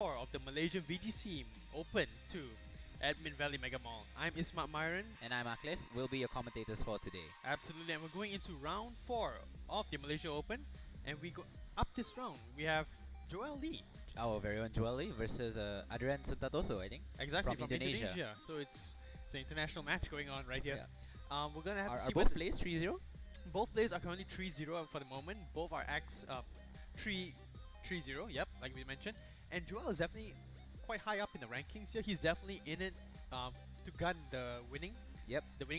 4 of the Malaysian VGC Open 2 at Mid Valley Mega Mall. I'm Ismat Myron. And I'm Aklif. We'll be your commentators for today. Absolutely, and we're going into round 4 of the Malaysia Open. And we go up this round, we have Joel Lee. Our very own Joel Lee versus Adrian Suntatoso, I think. Exactly, from Indonesia. Indonesia. So it's an international match going on right here. Yeah. We're going to have to see are both plays 3-0? Both plays are currently 3-0 for the moment. Both are 3-0, yep, like we mentioned. And Joel is definitely quite high up in the rankings here. He's definitely in it to gun the winning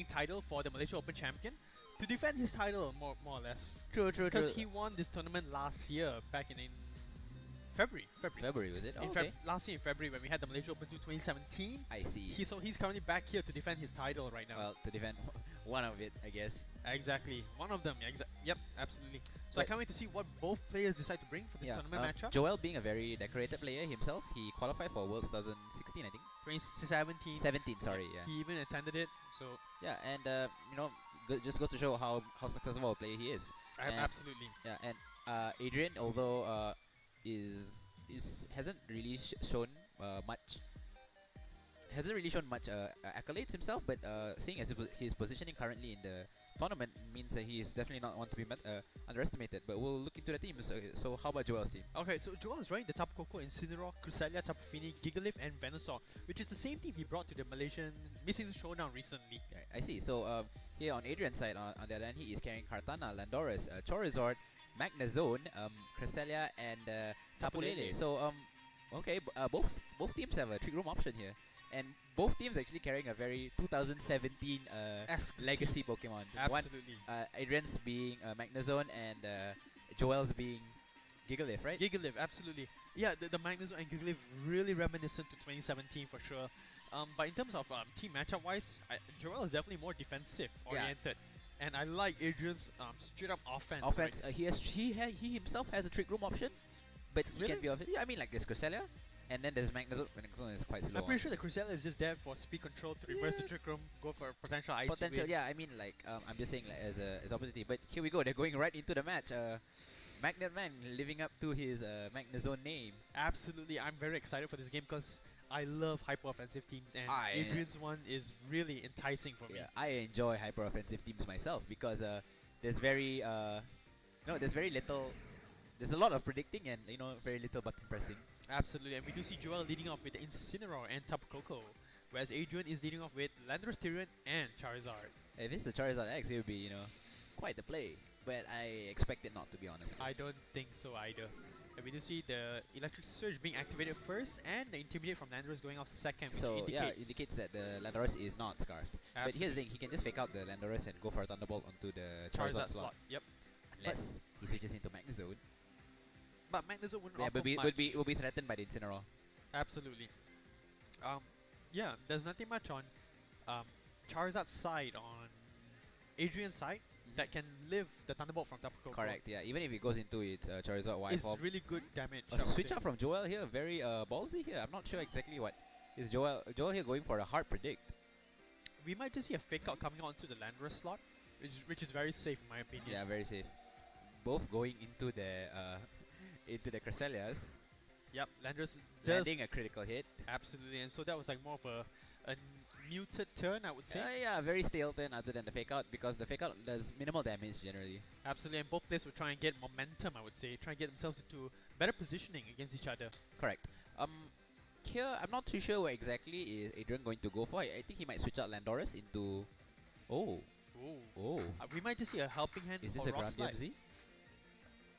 title for the Malaysia Open champion. To defend his title, more or less. True. Because he won this tournament last year, back in February. February, was it? Oh, okay. Last year in February when we had the Malaysia Open 2017. I see. So he's currently back here to defend his title right now. Well, to defend one of it, I guess. Exactly. One of them. Yep, absolutely. So I can't wait to see what both players decide to bring for this tournament matchup. Joel being a very decorated player himself, he qualified for Worlds 2016, I think. 2017. 17, sorry, yeah. He even attended it, so... Yeah, and, just goes to show how successful a player he is. Absolutely. Yeah, and Adrian, although hasn't really shown much accolades himself, but seeing as his positioning currently in the tournament means that he is definitely not one to be underestimated. But we'll look into the teams. So how about Joel's team? Okay, so Joel is running the Tapu Koko, Incineroar, Cresselia, Tapu Fini, Gigalith, and Venusaur, which is the same team he brought to the Malaysian Missing Showdown recently. Yeah, I see. So here on Adrian's side, on the other hand, he is carrying Kartana, Landorus, Charizard, Magnezone, Cresselia, and Tapu Lele. So okay, both teams have a trick room option here. And both teams actually carrying a very 2017 legacy Pokemon. Absolutely. Adrian's being Magnezone and Joel's being Gigalith, right? Gigalith, absolutely. Yeah, the Magnezone and Gigalith really reminiscent to 2017 for sure. But in terms of team matchup wise, Joel is definitely more defensive oriented. Yeah. And I like Adrian's straight up offense. Right? He himself has a trick room option, but he can be offensive. Yeah, I mean like this Cresselia. And then there's Magnezone. Magnezone is quite slow. I'm pretty sure the Cresselia is just there for speed control to reverse the trick room, go for a potential icy win. Yeah. I mean, like, I'm just saying, like, as opportunity. But here we go. They're going right into the match. Magnet Man living up to his Magnezone name. Absolutely, I'm very excited for this game because I love hyper offensive teams, and Adrian's one is really enticing for me. Yeah, I enjoy hyper offensive teams myself because there's very little. There's a lot of predicting and very little button pressing. Absolutely, and we do see Joel leading off with Incineroar and Tapu Koko, whereas Adrian is leading off with Landorus, Tyrion, and Charizard. If it's the Charizard X, it would be quite the play, but I expect it not, to be honest. I don't think so either. And we do see the Electric Surge being activated first, and the Intimidate from Landorus going off second. So yeah, indicates that the Landorus is not scarfed. Absolutely. But here's the thing: he can just fake out the Landorus and go for a Thunderbolt onto the Charizard slot. Yep. Unless he switches into Magnezone. But Magnezone wouldn't offer much. Will be threatened by the Incineroar. Absolutely. Yeah, there's nothing much on Charizard's side, on Adrian's side, that can live the Thunderbolt from Tapu Koko. Correct, yeah. Even if it goes into its Charizard Y form. It's really good damage. A switch out from Joel here, very ballsy here. I'm not sure exactly what. Is Joel here going for a hard predict? We might just see a fake out coming onto the Landorus slot, which is very safe in my opinion. Yeah, very safe. Both going into the Cresselias. Yep, Landorus landing a critical hit. Absolutely, and so that was like more of a muted turn, I would say. Yeah, very stale turn other than the fake out, because the fake out does minimal damage generally. Absolutely, and both players will try and get momentum, I would say, try and get themselves into better positioning against each other. Correct. Here I'm not too sure what exactly is Adrian going to go for. I think he might switch out Landorus into. We might just see a helping hand. Is this a Ground DMZ?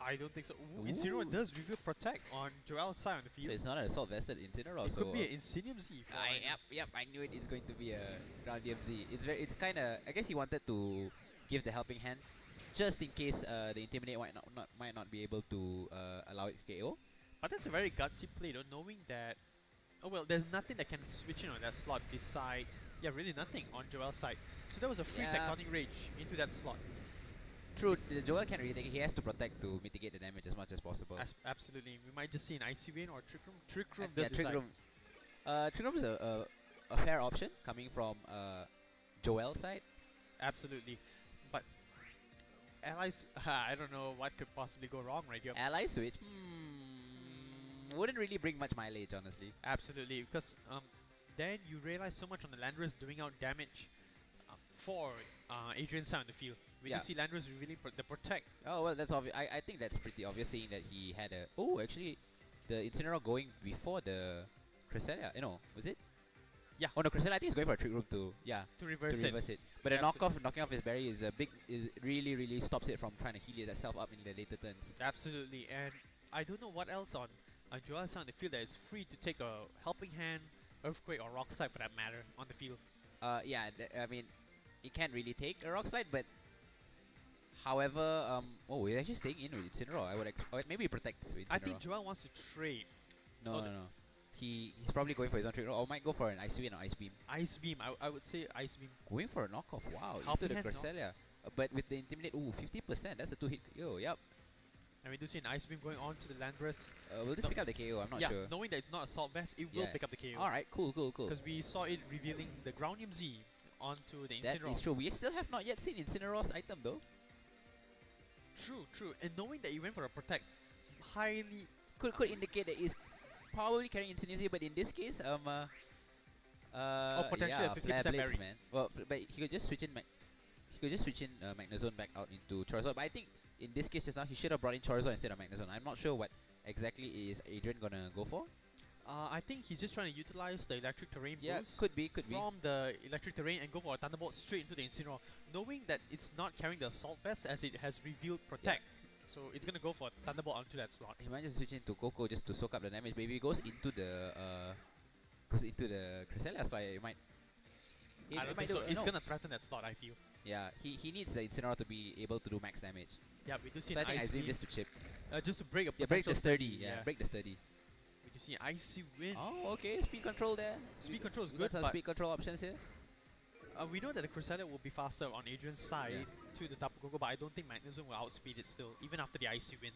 I don't think so. Incineroar does reveal Protect on Joel's side on the field. So it's not an Assault Vested Incineroar. It could be an Insinium Z. Yep, I knew it's going to be a Ground DMZ. It's kind of, I guess he wanted to give the helping hand just in case the Intimidate might not be able to allow it to KO. But that's a very gutsy play though, knowing that, there's nothing that can switch in on that slot besides, really nothing on Joel's side. So that was a free Tectonic Rage into that slot. True, Joel can't really take it. He has to protect to mitigate the damage as much as possible. Absolutely. We might just see an Icy Vein or Trick Room. Trick Room does decide. Trick Room is a fair option coming from Joel's side. Absolutely. But Allies, I don't know what could possibly go wrong right here. Ally switch? wouldn't really bring much mileage, honestly. Absolutely, because then you realize so much on the Landorus doing out damage for Adrian's side on the field. We Yeah. do see Landorus revealing the protect. Oh well, that's obvious. I think that's pretty obvious, seeing that he had a. Oh, actually, the Incineroar going before the Cresselia. You know, was it? Yeah. Oh no, Cresselia I think is going for a trick room to To reverse to it. reverse it. But Yeah, knocking off his berry is a big really stops it from trying to heal itself up in the later turns. Absolutely, and I don't know what else on Joel's side on the field that is free to take a helping hand, earthquake, or rock slide for that matter on the field. Yeah, I mean, it can't really take a rock slide, but however, oh, he's actually staying in with Incineroar. I would maybe he protects with Incineroar. I think Joel wants to trade. No. He's probably going for his own trick room, or might go for an Ice Wind or Ice Beam. Ice Beam, I would say Ice Beam. Going for a knockoff, wow, Helping into the hand Cresselia. But with the Intimidate, ooh, 50%, that's a 2-hit KO, yep. And we do see an Ice Beam going on to the Landorus. Will this pick up the KO? I'm not sure. Knowing that it's not Assault Vest, it will pick up the KO. Alright, cool. Because we saw it revealing the Groundium Z onto the Incineroar. That is true. We still have not yet seen Incineroar's item though. True. And knowing that he went for a protect, highly Could indicate that he's probably carrying Insinuity, but in this case, potentially a 50% Flare berry. Blades, man. Well, but he could just switch in Magnezone back out into Charizard. But I think in this case just now, he should have brought in Charizard instead of Magnezone. I'm not sure what exactly is Adrian gonna go for. I think he's just trying to utilize the electric terrain boost could be. from the electric terrain and go for a Thunderbolt straight into the Incineroar, knowing that it's not carrying the Assault Vest as it has revealed Protect. So it's gonna go for a Thunderbolt onto that slot. He might just switch into Coco just to soak up the damage. Maybe he goes into the Cresselia slot. It might. I don't think so. It's gonna threaten that slot, I feel. Yeah, he needs the Incineroar to be able to do max damage. Yeah, we do see So I an think Ice Ice Beam Beam just to chip. just to break a Break the potential sturdy. Break the sturdy. We do see Icy Wind. Oh, okay, speed control there. Speed control is We good, got some but speed control options here. we know that the Cresselia will be faster on Adrian's side to the Tapu Koko, but I don't think Magnezone will outspeed it still, even after the Icy Wind.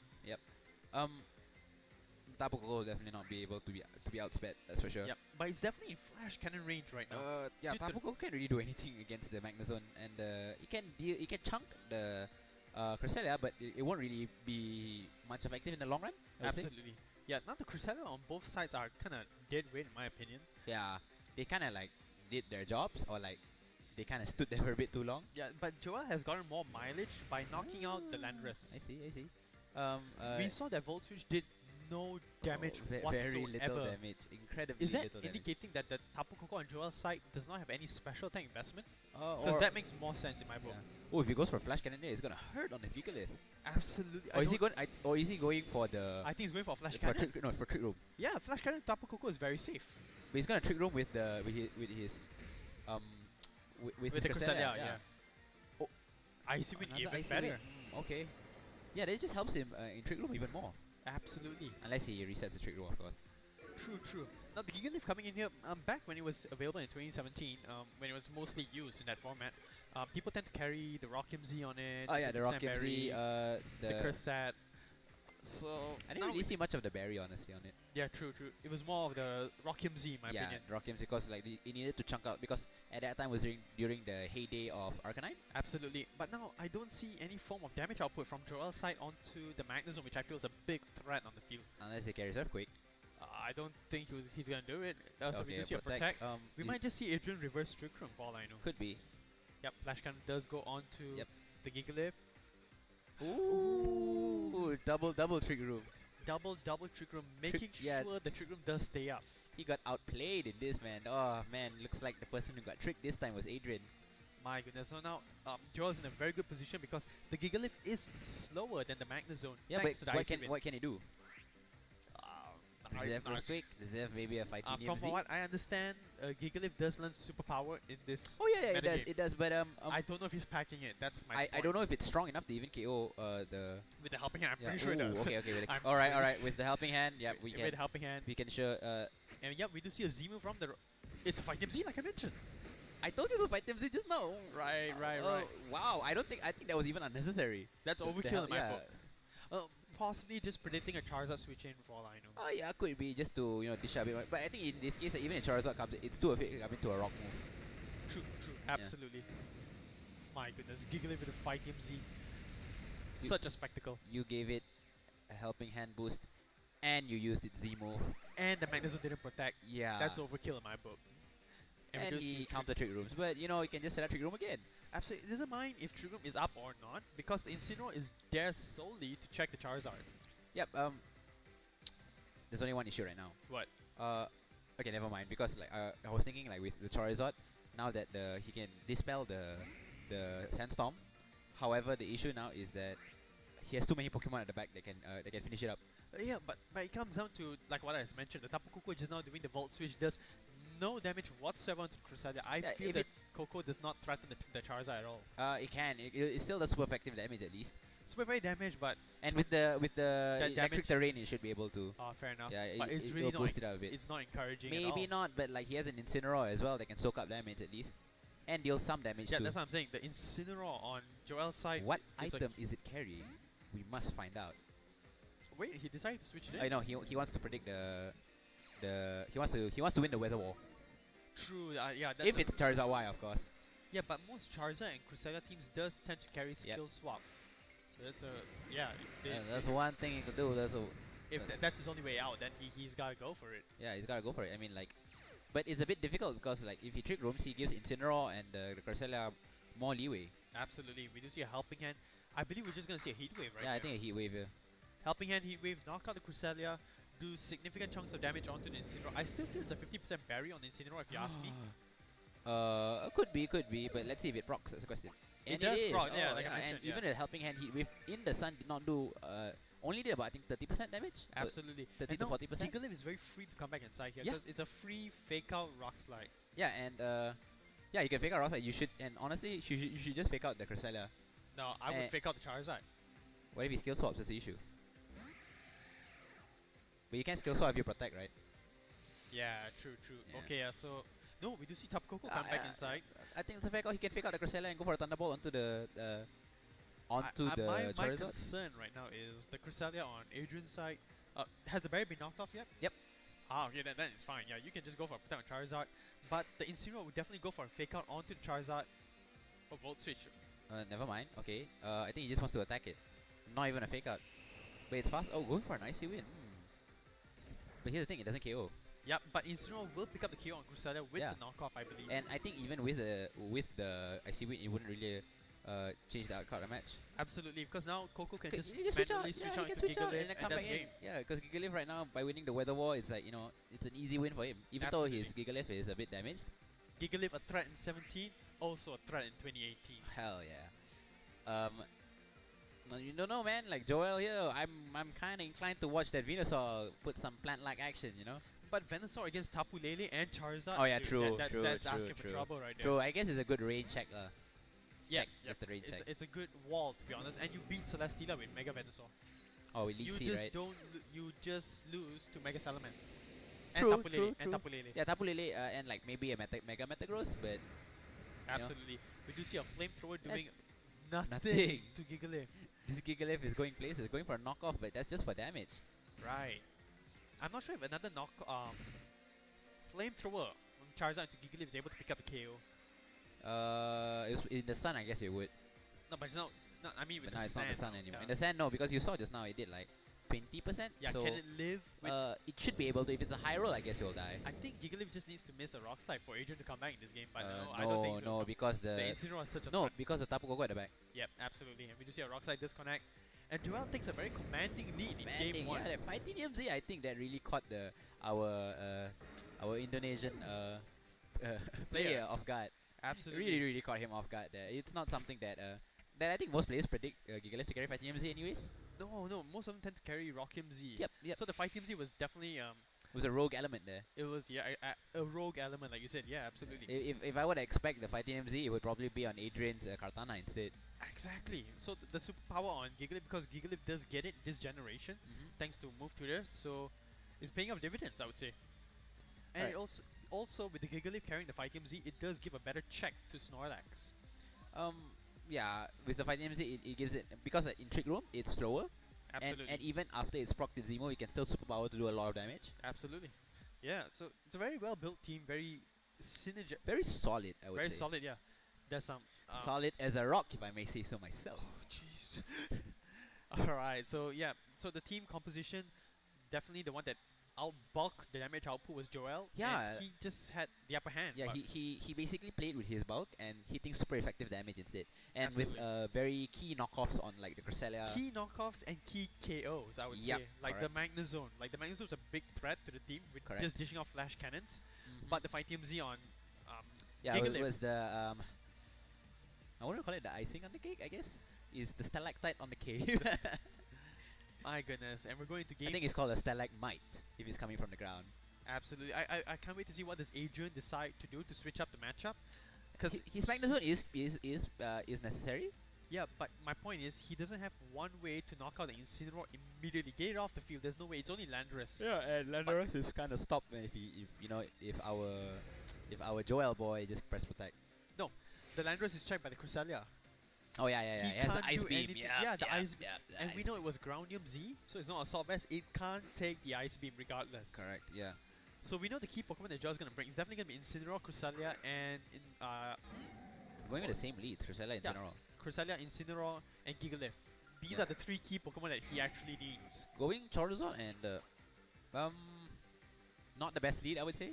Tapu Koko will definitely not be able to be outsped, that's for sure. Yep, but it's definitely in Flash Cannon range right now. Yeah, Due to Tapu Koko can't really do anything against the Magnezone, and it can chunk the Cresselia, but it won't really be much effective in the long run. I would say. Absolutely. Yeah, now the Cresselia on both sides are kind of dead weight in my opinion. Yeah, they kind of like did their jobs, or like they kind of stood there for a bit too long. Yeah, but Joel has gotten more mileage by knocking out the Landorus. I see. We saw that Volt Switch did no damage whatsoever. Very little damage, incredibly Is that little damage. indicating that the Tapu Koko on Joel's side does not have any special attack investment? Or Because that makes more sense in my book. Oh, if he goes for Flash Cannon there, it's gonna hurt on the Gigalith. Absolutely. Or is he going for the? I think he's going for Flash for Cannon. for Trick Room. Yeah, Flash Cannon Tapu Koko is very safe. But he's gonna Trick Room with his With the Cresselia, yeah. Oh, Icy Wind Another even Icy better. Wind. Okay. Yeah, that just helps him in Trick Room even more. Absolutely. Unless he resets the Trick Room, of course. True. Now the Gigalith coming in here, back when it was available in 2017, when it was mostly used in that format, people tend to carry the Rock Z on it. Oh yeah, the Rock Z, the Curse Set. So I didn't really see much of the berry, honestly, on it. Yeah, true. It was more of the Rock Z, in my opinion. Yeah, Rock Z, because like it needed to chunk out, because at that time was during the heyday of Arcanine. Absolutely. But now I don't see any form of damage output from Joel's side onto the Magnezone, which I feel is a big threat on the field. Unless he carries Earthquake. I don't think he's gonna do it. So we do see a protect. We might just see Adrian reverse Trick Room for all I know. Could be. Yep, Flash Cannon does go on to the Gigalith. Ooh, double Trick Room. Double Trick Room, making sure the Trick Room does stay up. He got outplayed in this, man. Oh man, looks like the person who got tricked this time was Adrian. My goodness. So now Joel's in a very good position because the Gigalith is slower than the Magnezone. Yeah, thanks but to the what can he do? Does he have Earthquake? Does he have maybe a fighting From what I understand, Gigalith does learn superpower in this. Oh yeah, it does. But I don't know if he's packing it. That's my. I don't know if it's strong enough to even KO the. With the helping hand, I'm pretty sure it does. Okay. All right. With the helping hand, yeah, we can. With the helping hand, we can show. And yeah, we do see a Z move from the. It's a Fight Z, like I mentioned. I told you to fight them just now. Right. Wow, I think that was even unnecessary. That's overkill in my book. Possibly just predicting a Charizard switch in for all I know. Oh yeah, could be just to dish a bit more. But I think in this case, even if Charizard comes, it's too afraid coming to a rock move. True, absolutely. My goodness, Gigalith with a Fight Z. Such a spectacle. You gave it a helping hand boost, And you used its Z move. And the Magnezone didn't protect. Yeah. That's overkill in my book. And we do he see counter Trick Rooms. But you know, you can just set up Trick Room again. Absolutely, it doesn't mind if Trick Room is up or not, because the Incineroar is there solely to check the Charizard. Yep, there's only one issue right now. What? Okay, never mind. Because like I was thinking like with the Charizard, now that he can dispel the Sandstorm. However, the issue now is that he has too many Pokemon at the back that can finish it up. Yeah, but it comes down to like what I mentioned. The Tapu Koko just now doing the Volt Switch does no damage whatsoever onto Cresselia. I feel that Koko does not threaten the Charizard at all. It can. It still does super effective damage at least. Super very damage, but and with the electric terrain, it should be able to. Oh, fair enough. Yeah, but it's really not boost it up a bit. It's not encouraging. Maybe not, but like he has an Incineroar as well that can soak up damage at least, and deal some damage too. Yeah, that's what I'm saying. The Incineroar on Joel's side. What item is it carrying? We must find out. Wait, he decided to switch it in? I know he wants to predict he wants to win the weather war. True. Yeah. That's if it's Charizard Y, of course. Yeah, but most Charizard and Cresselia teams does tend to carry skill swap. That's that's one thing he could do. That's his only way out, then he's gotta go for it. Yeah, he's gotta go for it. I mean, like, but it's a bit difficult because like if he Trick Rooms, he gives Incineroar and the Cresselia more leeway. Absolutely, we do see a Helping Hand. I believe we're just gonna see a Heat Wave right Yeah, now. I think a Heat Wave here. Helping Hand, Heat Wave, knock out the Cresselia, do significant chunks of damage onto the Incineroar. I still feel it's a 50% parry on the Incineroar if you ask me. Could be, but let's see if it procs. That's a question. And it does proc, oh, yeah, like I mentioned, and even a Helping Hand Heat Wave in the sun did not do only did about I think 30% damage. Absolutely, 30 to 40%. Gigalith is very free to come back inside here because it's a free fake out Rock Slide. Yeah, and yeah, you can fake out Rock Slide. You should, and honestly, you should just fake out the Cresselia. No, I would fake out the Charizard. What if he skill swaps? That's the issue. But you can skill swap if you protect, right? Yeah, true. Yeah. Okay, so no, we do see Tapu Koko come back inside. I think it's a fake out. He can fake out the Cresselia and go for a Thunderbolt onto the my Charizard. concern right now is the Cresselia on Adrian's side. Has the berry been knocked off yet? Yep. Ah, okay, then it's fine. Yeah, you can just go for a protect on Charizard. But the Incineroar would definitely go for a fake out onto the Charizard for Volt Switch. Never mind. Okay. I think he just wants to attack it. Not even a fake out. But it's fast. Oh, going for an icy win. But here's the thing, it doesn't KO. Yeah, but Incineroar will pick up the KO on Cresselia with the knockoff, I believe. And I think even with the icy win, it wouldn't really change the outcome of the match. Absolutely, because now Koko can just switch out. switch Yeah, out he can into switch out Gigalith, and then come back in. game. Yeah, because Gigalith right now, by winning the weather war, it's like, you know, it's an easy win for him. Even though his Gigalith is a bit damaged. Gigalith a threat in 17, also a threat in 2018. Hell yeah. No, you don't know, man. Like Joel here, I'm kind of inclined to watch that Venusaur put some plant-like action, you know. But Venusaur against Tapu Lele and Charizard. Oh yeah, dude, true. That's asking for trouble right there. True. I guess it's a good rain check. Yeah, just the rain check. It's a good wall to be honest, and you beat Celesteela with Mega Venusaur. Oh, we lead just right? You just lose to Mega Salamence. True, and Tapu true, Lele, true. And Tapu Lele. Yeah, Tapu Lele and like maybe a Mega Metagross, but absolutely. We do see a Flamethrower doing nothing to Gigalith. This Gigalith is going places, going for a knockoff, but that's just for damage. Right. I'm not sure if another Flamethrower from Charizard to Gigalith is able to pick up the KO. It was in the sun, I guess it would. No, but it's not. I mean, with but the it's sand. not the sun anymore. Yeah. In the sand, no, because you saw just now it did like 20%. Yeah, so can it live with... it should be able to. If it's a high roll, I guess it will die. I think Gigalith just needs to miss a Rock Slide for Adrian to come back in this game, but no, I don't think so. No, because the Incineroar is such a threat. because the Tapu Koko at the back. Yep, absolutely. And we do see a Rock Slide disconnect. And Joel takes a very commanding lead in game 1. Yeah, that fighting MZ, I think that really caught our Indonesian player off guard. Absolutely. Really caught him off guard there. It's not something that that I think most players predict Gigalith to carry Fighting MZ anyways. No, most of them tend to carry Rock MZ. Yep. So the Fight MZ was definitely It was a rogue element there. it was a rogue element, like you said. Yeah, absolutely. If I were to expect the Fighting MZ, it would probably be on Adrian's Kartana instead. Exactly. So the superpower on Gigalith, because Gigalith does get it this generation, thanks to move tutors, so it's paying off dividends, I would say. And it also with the Gigalith carrying the Fight MZ, it does give a better check to Snorlax. Yeah, with the Fighting MZ, it gives it, because in Trick Room, it's slower. Absolutely. And even after it's procced with Zemo, it can still superpower to do a lot of damage. Absolutely. Yeah, so it's a very well built team, very synergistic. Very solid, I would say. Very solid, yeah. There's some solid as a rock, if I may say so myself. Oh, jeez. Alright, so yeah, so the team composition, definitely the one that outbulked the damage output was Joel. Yeah. And he just had the upper hand. Yeah, but he basically played with his bulk and hitting super effective damage instead, and Absolutely. with very key knockoffs on like the Cresselia. key knockoffs and key KOs, I would Yep, say. Like the Magnezone. Like the Magnezone's a big threat to the team with Correct. just dishing off flash cannons. Mhm. But the Fight TMZ on yeah, it Gigalith. was the I wouldn't call it the icing on the cake, I guess. Is the stalactite on the cake. My goodness, and we're going to game. I think it's called a stalagmite if it's coming from the ground. Absolutely. I can't wait to see what does Adrian decide to do to switch up the matchup. Because His Magnezone is necessary. yeah, but my point is he doesn't have one way to knock out the Incineroar immediately. Get it off the field. There's no way. It's only Landorus. Yeah, and Landorus is kind of stopped if our Joel boy just press protect. The Landorus is checked by the Cresselia. Oh yeah. He It has the can't ice do beam. anything. Yeah, the ice beam. the And we ice know it was Groundium Z, so it's not Assault Vest. It can't take the Ice Beam regardless. Correct. Yeah. So we know the key Pokemon that Joel's going to bring is definitely going to be Incineroar, Cresselia, and Going with the same leads, Cresselia in Yeah. general. Cresselia, Incineroar, and Gigalith. These Yeah. are the 3 key Pokemon that he actually needs. Going Charizard and not the best lead, I would say.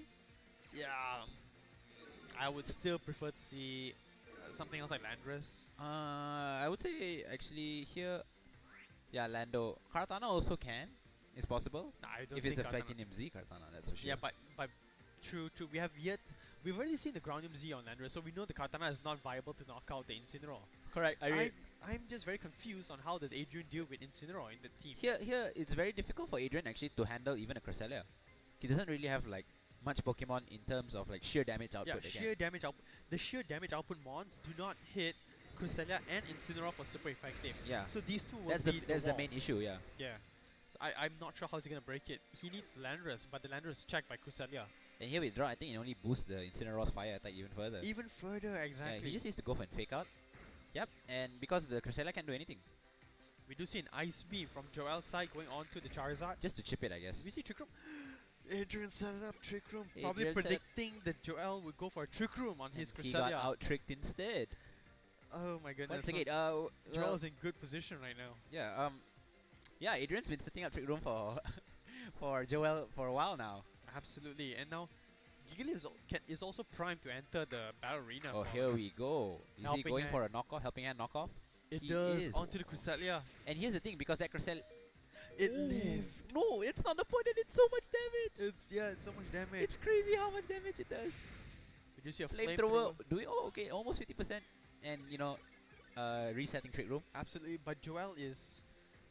Yeah, I would still prefer to see something else like Landorus. I would say actually here, yeah, Lando. Kartana also can. It's possible. Nah, I don't If it's think a Kartana- Platinum Z Kartana, that's for sure. Yeah, but true. We've already seen the Groundium Z on Landorus, so we know the Kartana is not viable to knock out the Incineroar. correct. I'm just very confused on how does Adrian deal with Incineroar in the team. Here it's very difficult for Adrian actually to handle even a Cresselia. He doesn't really have like much Pokemon in terms of like sheer damage output. Yeah, again. sheer damage output. The sheer damage output mons do not hit Cresselia and Incineroar for super effective. Yeah. So these two will That's be the wall. main issue. Yeah. Yeah. So I'm not sure how he's gonna break it. He needs Landorus, but the Landorus is checked by Cresselia. And here with draw, I think it only boosts the Incineroar's fire attack even further. Even further, Yeah, exactly. he just needs to go for a fake out. Yep. And because the Cresselia can't do anything, We do see an Ice Beam from Joel's side going on to the Charizard. just to chip it, I guess. Do we see Trick Room? Adrian set it up, Trick Room. Probably Adrian set up- predicting that Joel would go for a Trick Room on his And he got Cresselia. out tricked instead. Oh my goodness. Once so again, Joel's in good position right now. yeah, Adrian's been setting up trick room for for Joel for a while now. Absolutely. And now Gigalith is also primed to enter the battle arena. Oh, for- here we go. Is he Helping going hand. for a knockoff, helping hand knockoff? It he does is. onto the Cresselia. And here's the thing, because that Cresselia... It Ooh, lived. No, it's not the point, and it's so much damage. It's so much damage. It's crazy how much damage it does. Did you see a Flamethrower, okay, almost 50%. And, resetting trick room Absolutely, but Joel is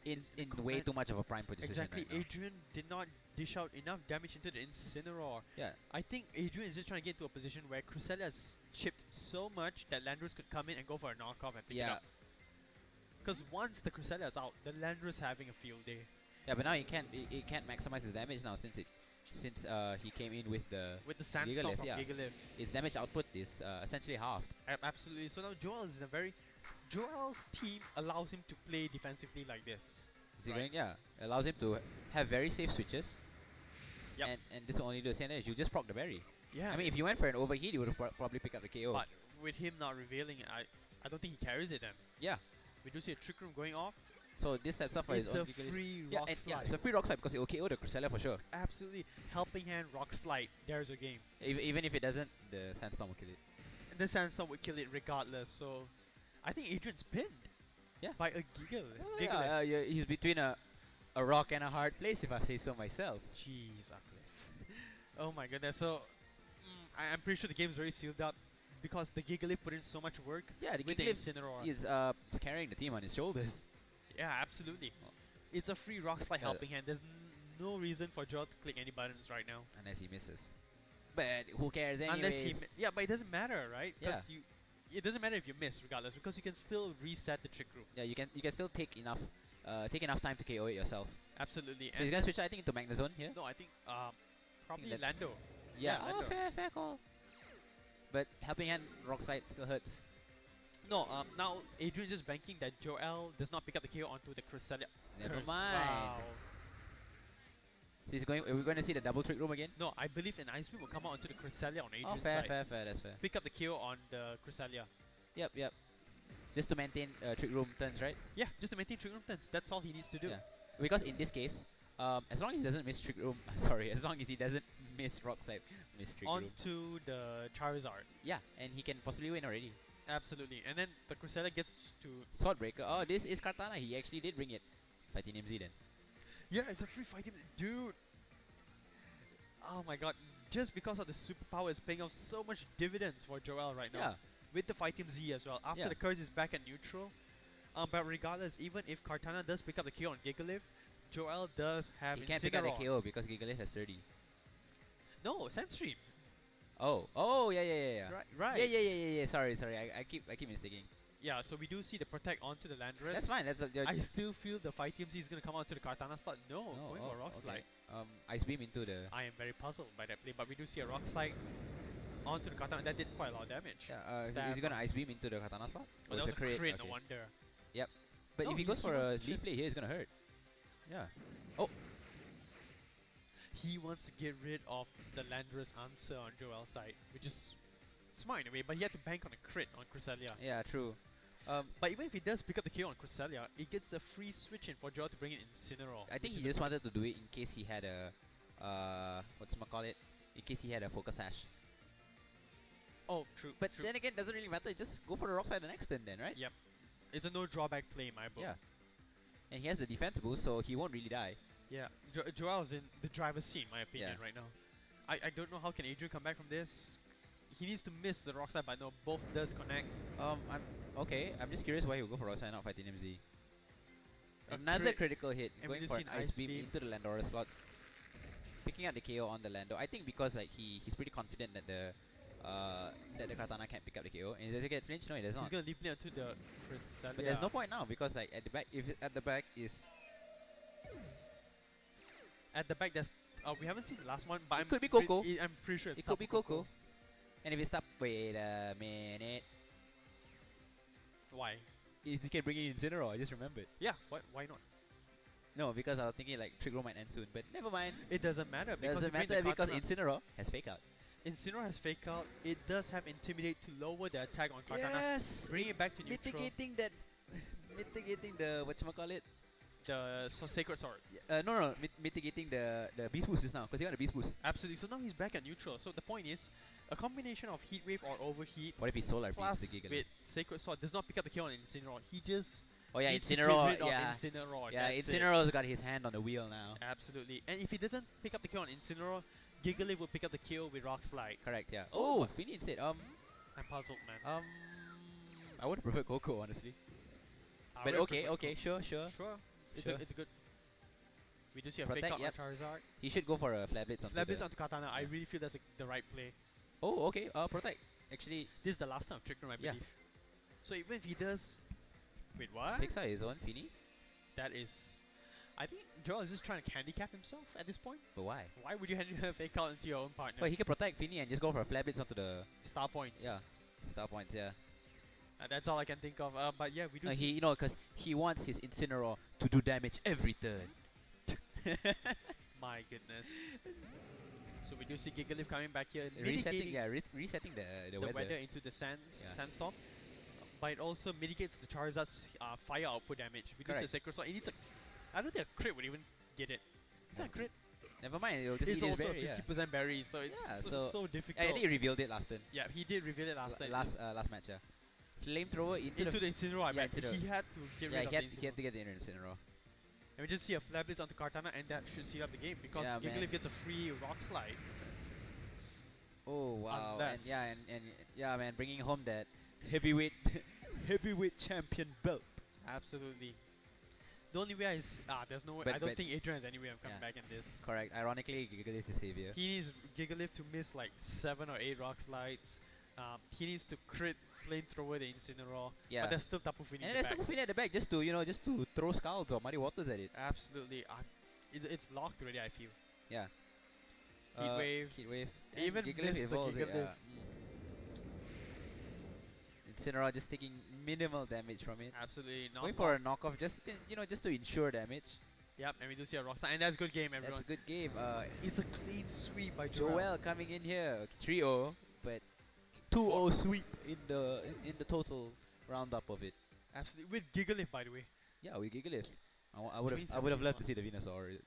in way command- too much of a prime position exactly. right now. Adrian did not dish out enough damage into the Incineroar. Yeah. I think Adrian is just trying to get into a position where Cresselia has chipped so much that Landorus could come in and go for a knockoff and pick it Yeah. up. Because once the Cresselia is out, the Landorus is having a field day. Yeah, but now he can't maximize his damage now since he came in with the With the Sandstorm Gigalith, from yeah. Gigalith. its damage output is essentially halved. Absolutely. So now Joel is in a very... Joel's team allows him to play defensively like this. Is he Right. going? Yeah, allows him to have very safe switches. Yep. And this will only do the same damage. You just proc the berry. Yeah. I mean, if you went for an overheat, you would have probably picked up the KO. But with him not revealing it, I don't think he carries it then. Yeah. We do see a Trick Room going off. So this sets up for It's his a own Gigalith. free Yeah, rock and slide. it's a free rock slide because it will KO the Cresselia for sure. Absolutely. Helping hand rock slide. There's a game. Even if it doesn't, the Sandstorm will kill it. And the Sandstorm would kill it regardless. So I think Adrian's pinned. Yeah. By a Gigalith. Oh, yeah, he's between a rock and a hard place, if I say so myself. Jeez, Uplift. Oh my goodness. So I'm pretty sure the game is very sealed up because the Gigalith put in so much work Yeah, the with the Gigalith Incineroar. is carrying the team on his shoulders. Yeah, absolutely. It's a free rock slide Yeah. helping hand. There's no reason for Joel to click any buttons right now. Unless he misses. But who cares anyways? Unless he... Yeah, but it doesn't matter, right? Yeah. Because it doesn't matter if you miss regardless because you can still reset the Trick Room. Yeah, you can still take enough time to KO it yourself. Absolutely. So he's gonna switch, I think, into Magnezone here. No, I think probably that's- Lando. Yeah, Yeah, Lando. fair call. But helping hand rock slide still hurts. No, now Adrian just banking that Joel does not pick up the KO onto the Cresselia. Never Curse. mind. Wow. So he's going. Are we going to see the double trick room again? No, I believe an Ice Beam will come out onto the Cresselia on Oh, Adrian's fair. side. That's fair. Pick up the KO on the Cresselia. Yep. Just to maintain trick room turns, right? Yeah, just to maintain Trick Room turns. That's all he needs to do. Yeah. Because in this case, As long as he doesn't miss Trick Room, sorry, as long as he doesn't miss Rock Slide, miss Trick Room. Onto the Charizard. Yeah, and he can possibly win already. Absolutely. And then the Crusader gets to... Swordbreaker. Oh, this is Kartana. He actually did bring it. Fighting MZ then. Yeah, it's a free fighting... Dude! Oh my god. Just because of the superpower, it's paying off so much dividends for Joel right now. Yeah. With the Fight Team Z as well. After Yeah. the curse is back at neutral. But regardless, even if Kartana does pick up the KO on Gigalith, Joel does have He can't pick up the Incineroar. KO because Gigalith has 30. No, Sandstream. Oh, yeah. Right. Yeah. Sorry. I keep mistaking. Yeah, so we do see the Protect onto the Landorus. That's fine. That's I still feel the Fight Team Z is going to come out to the Kartana slot. No, going for Rock Slide. Ice Beam into the... I am very puzzled by that play, but we do see a Rock Slide onto the Kartana. That did quite a lot of damage. Yeah, is he going to Ice Beam into the Katana slot? Oh, Or that is was a it crit, no Okay. wonder. But No, if he goes he for a wants to leaf chip. play here, it's going to hurt. Yeah. He wants to get rid of the Landorus answer on Joel's side, which is smart in a way, but he had to bank on a crit on Cresselia. Yeah, true. But even if he does pick up the KO on Cresselia, it gets a free switch in for Joel to bring in Incineroar. I think which he is just wanted to do it in case he had a... whatchamacallit? In case he had a Focus Sash. Oh, true. But true. then again, doesn't really matter. Just go for the Rock Slide the next turn then, right? Yep. It's a no drawback play in my book. Yeah. And he has the defense boost, so he won't really die. Yeah. Joel's in the driver's seat, in my opinion, Yeah. right now. I don't know how can Adrian come back from this. He needs to miss the Rock Slide, but no, both does connect. I'm just curious why he would go for Rock Slide, not fighting MZ. A Another crit- critical hit, and we going just for see an an Ice Ice Beam Beam. into the Landora slot. Picking up the KO on the Lando. I think because like he's pretty confident that the Katana can't pick up the KO. And does he get flinched? No, he does He's not. gonna leap it to the Cresselia. But there's no point now because like at the back, if at the back is At the back, there's we haven't seen the last one, but It could be Coco. I'm pretty sure it's it could be Tapu Coco. And if it's stop, wait a minute. Why? He can bring in Incineroar, I just remembered. Yeah, why not? No, because I was thinking like Trick Room might end soon, but never mind. It doesn't matter because Doesn't you bring matter the because Kartana. Incineroar has Fake Out. Incineroar has Fake Out. It does have Intimidate to lower the attack on Kartana. Yes! Bring it back to neutral. Mitigating the whatchamacallit? The Sacred Sword. No, mitigating the Beast Boost just now, because he got a Beast Boost. Absolutely. So now he's back at neutral. So the point is, a combination of Heat Wave or Overheat What if he Solar plus Beams the Gigalith? with Sacred Sword does not pick up the kill on Incineroar. He just Oh yeah, needs to get Incineroar, rid of yeah. Incineroar. Yeah, That's it. Incineroar's got his hand on the wheel now. Absolutely. And if he doesn't pick up the kill on Incineroar, Gigalith will pick up the kill with Rock Slide. Correct, yeah. Oh. Oh, Finny instead. I'm puzzled, man. I would have preferred Coco, honestly. I But would've okay, preferred okay, sure. Sure. It's Sure. a good. We do see a Protect, Fake Out yep. on Charizard. He should go for a Flare Blitz onto Flabbies the... onto Katana. I yeah. really feel that's the right play. Oh, okay, Protect. Actually, This is the last time of Trick Room, I Yeah. believe. So even if he does... Wait, what? picks out his own Finny. That is... I think Joel is just trying to handicap himself at this point. But why? Why would you hand a Fake Out into your own partner? Well, he can protect Finny and just go for a Flare Blitz onto the... Star points. Yeah, star points, yeah. That's all I can think of. But yeah, we do see... Because he wants his Incineroar to do damage every turn. My goodness. So we do see Gigalith coming back here, Resetting, mitigating resetting the the weather. weather into the Yeah. sandstorm. But it also mitigates the Charizard's fire output damage. We do see a Correct. Sacred Sword. It needs a... I don't think a crit would even get it. Is that a crit? Never mind, it'll just It's eat his also berry, a 50% berry, so it's Yeah, so, so- difficult. I think he revealed it last turn. Yeah, he did reveal it last time. Last match, yeah. Flamethrower into Into the... the Incineroar, I yeah, meant. into the- He had to get yeah, rid of he had the to get the inner Incineroar. And we just see a Flabblitz onto Kartana, and that should seal up the game because Yeah, Gigalith man. gets a free Rock Slide. Oh wow! Unless- And yeah, man, bringing home that heavyweight champion belt. Absolutely. The only way is there's no way. But- I don't but- think Adrian has any way of coming Yeah. back in this. Correct. Ironically, Gigalith is savior. He needs Gigalith to miss like 7 or 8 Rock Slides. He needs to crit Flamethrower the Incineroar. Yeah. But there's still Tapu Fini And in the there's back. Tapu Fini at the back just to throw scalds or muddy waters at it. Absolutely. It's locked already, I feel. Yeah. Heat Wave. Heat wave. Even Gigalith missed the evolves it, Gigalith. Incineroar just taking minimal damage from it. Absolutely. Going for a knockoff, just just to ensure damage. Yep, and we do see a Rock Slide. And that's a good game, everyone. That's a good game. It's a clean sweep by Joel. Joel coming in here, 3-0, but 2-0 sweep in the total roundup of it. Absolutely. With Gigalith, by the way. Yeah, we Gigalith. I would have loved to see the Venusaur.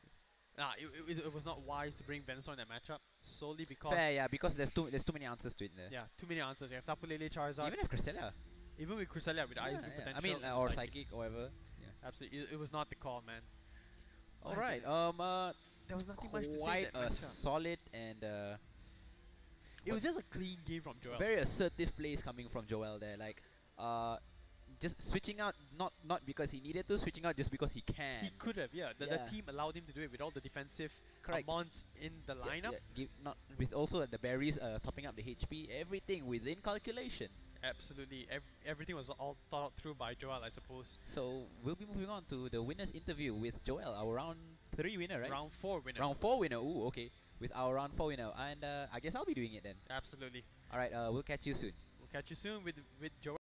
It was not wise to bring Venusaur in that matchup solely because Fair, yeah, because there's too many answers to it there. yeah, too many answers. You have Tapu Lele, Charizard, Even if Cresselia. even with Cresselia with Ice Beam potential. I mean, and or Psychic or whatever. Yeah. Absolutely, it was not the call, man. All My right. goodness. There was nothing much to say. Quite That a matchup. solid and It was just a clean game from Joel. very assertive plays coming from Joel there. Like, just switching out, not because he needed to, switching out just because he can. He could have, yeah. The Yeah. team allowed him to do it with all the defensive Correct. mons in the lineup. Not with also the berries topping up the HP, everything within calculation. Absolutely, everything was all thought out through by Joel, I suppose. So we'll be moving on to the winners interview with Joel, our round 3 winner, right? Round 4 winner. Round 4 winner. Ooh, okay. With our round 4 winner, and I guess I'll be doing it then. Absolutely. All right. We'll catch you soon. We'll catch you soon with Joel.